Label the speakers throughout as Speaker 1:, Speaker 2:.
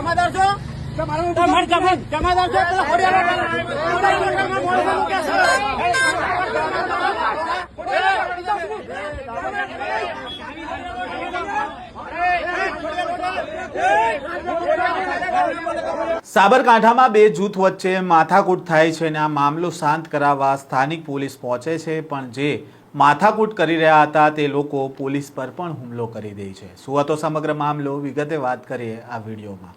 Speaker 1: જમાદાર છો જમાદાર છો
Speaker 2: સાબરકાંઠામાં બે જૂથ વચ્ચે માથાકૂટ થાય છે અને આ મામલો શાંત કરાવવા સ્થાનિક પોલીસ પહોંચે છે, પણ જે માથાકૂટ કરી રહ્યા હતા તે લોકો પોલીસ પર પણ હુમલો કરી દે છે। શું હતો સમગ્ર મામલો, વિગતે વાત કરીએ આ વિડીયોમાં।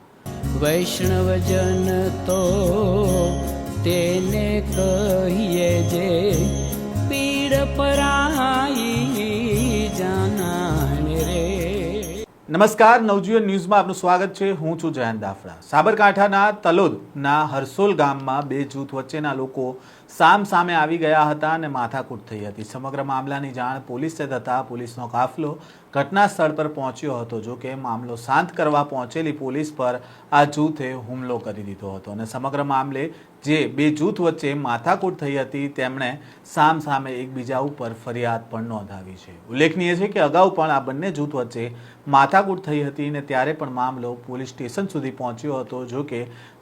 Speaker 3: વૈષ્ણવજન તો તેને કહીએ જે પીડ પરાઈ જાનાને રે।
Speaker 2: નમસ્કાર, નવજીવન ન્યૂઝમાં આપનું સ્વાગત છે। હું છું જયંત દાફડા। સાબરકાંઠાના તલોદના હરસોલ ગામમાં બે જૂથ વચ્ચેના લોકો સામ સામે આવી ગયા હતા અને માથાકૂટ થઈ હતી। સમગ્ર મામલાની જાણ પોલીસને થતાં પોલીસનો કાફલો ઘટના સ્થળ પર પહોંચ્યો હતો। જો કે મામલો શાંત કરવા પહોંચેલી પોલીસ પર આ જૂથે હુમલો કરી દીધો હતો અને સમગ્ર મામલે જે બે જૂથ વચ્ચે માથાકૂટ થઈ હતી તેમણે સામ સામે એકબીજા ઉપર ફરિયાદ પણ નોંધાવી છે। ઉલ્લેખનીય છે કે અગાઉ પણ આ બંને જૂથ વચ્ચે માથાકૂટ થઈ હતી અને ત્યારે પણ મામલો પોલીસ સ્ટેશન સુધી પહોંચ્યો હતો। જો કે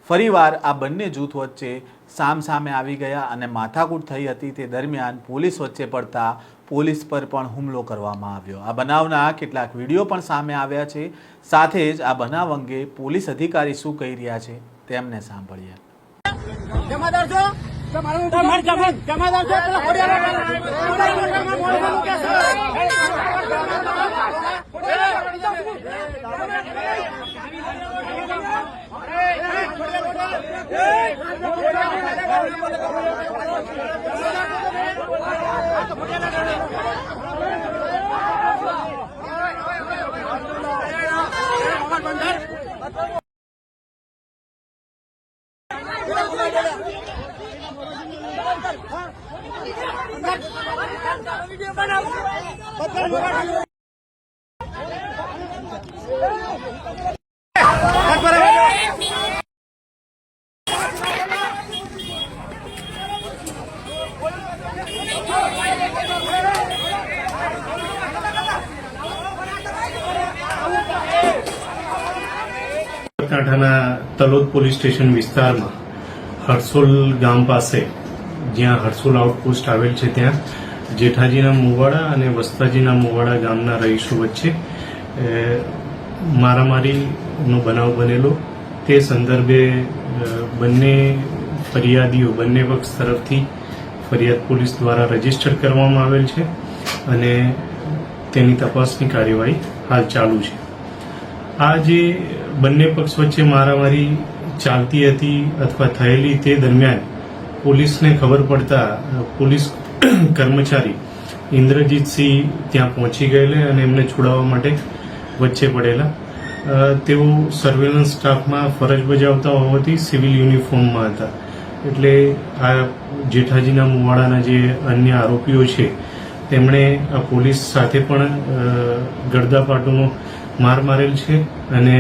Speaker 2: ફરીવાર આ બંને જૂથ વચ્ચે સામ સામે આવી ગયા અને માથાકૂટ થઈ હતી। તે દરમિયાન પોલીસ વચ્ચે પડતા પોલીસ પર પણ હુમલો કરવામાં આવ્યો। આ બનાવના કેટલાક વિડીયો પણ સામે આવ્યા છે। સાથે જ આ બનાવ અંગે પોલીસ અધિકારી શું કહી રહ્યા છે તેમને સાંભળીએ।
Speaker 1: જમાદાર છો જમાદાર છો
Speaker 4: સાબરકાંઠાના તલોદ પોલીસ સ્ટેશન વિસ્તારમાં હરસોલ ગામ પાસે જ્યાં હરસોલ આઉટપોસ્ટ આવેલ છે ત્યાં જેઠાજીના મુવાડા અને વસ્તાજીના મુવાડા ગામના રહીશો વચ્ચે મારામારીનો બનાવ બનેલો। તે સંદર્ભે બંને ફરિયાદીઓ બંને પક્ષ તરફથી ફરિયાદ પોલીસ દ્વારા રજીસ્ટર કરવામાં આવેલ છે અને તેની તપાસની કાર્યવાહી હાલ ચાલુ છે। આ જે બંને પક્ષ વચ્ચે મારામારી ચાલતી હતી અથવા થયેલી તે દરમિયાન પોલીસને ખબર પડતા પોલીસ કર્મચારી ઇન્દ્રજીતસિંહ ત્યાં પહોંચી ગયેલા અને એમને છોડાવવા માટે વચ્ચે પડેલા। તેઓ સર્વેલન્સ સ્ટાફમાં ફરજ બજાવતા હોવાથી સિવિલ યુનિફોર્મમાં હતા, એટલે આ જેઠાજીના મુવાડાના જે અન્ય આરોપીઓ છે તેમણે આ પોલીસ સાથે પણ ગળદાપાટુનો માર મારેલ છે અને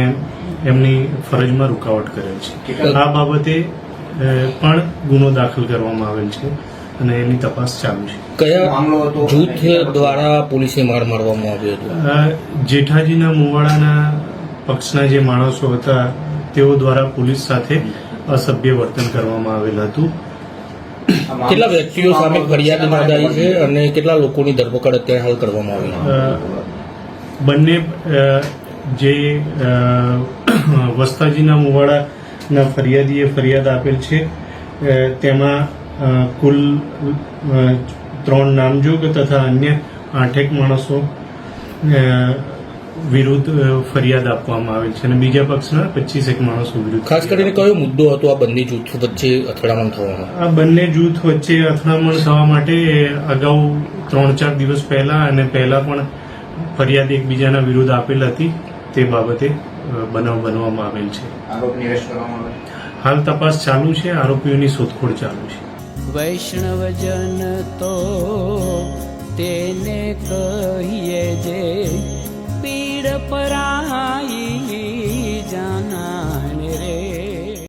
Speaker 4: એમની ફરજમાં રૂકાવટ કરેલ છે। આ બાબતે પણ ગુનો દાખલ કરવામાં આવેલ છે અને એની તપાસ ચાલુ છે।
Speaker 5: કયા જૂથ દ્વારા પોલીસે માર મારવામાં આવ્યો હતો?
Speaker 4: જેઠાજીના મુવાડાના પક્ષના જે માણસો હતા તેઓ દ્વારા પોલીસ સાથે અસભ્ય વર્તન કરવામાં આવેલ હતું।
Speaker 5: કેટલા વ્યક્તિઓ સામે ફરિયાદ નોંધાઈ છે અને કેટલા લોકોની ધરપકડ અત્યારે હાલ કરવામાં આવી?
Speaker 4: બંને જે વસ્તાજીના મુવાડાના ફરિયાદીએ ફરિયાદ આપેલ છે તેમાં કુલ 3 નામજોગ તથા અન્ય 8 માણસો વિરુદ્ધ ફરિયાદ આપવામાં આવેલ છે અને બીજા પક્ષના 25 માણસો વિરુદ્ધ।
Speaker 5: ખાસ કરીને કયો મુદ્દો હતો આ બંને જૂથ વચ્ચે અથડામણ થવાનો?
Speaker 4: આ બંને જૂથ વચ્ચે અથડામણ થવા માટે અગાઉ 3-4 દિવસ પહેલા અને પહેલા પણ ફરિયાદ એકબીજાના વિરુદ્ધ આપેલ હતી। તે બાબતે બનાવ બનવામાં આવેલ છે। હાલ તપાસ ચાલુ છે, આરોપીઓની શોધખોળ ચાલુ છે।
Speaker 3: વૈષ્ણવજન તો તેને કહીએ જે પીડ પરાઈ જાના।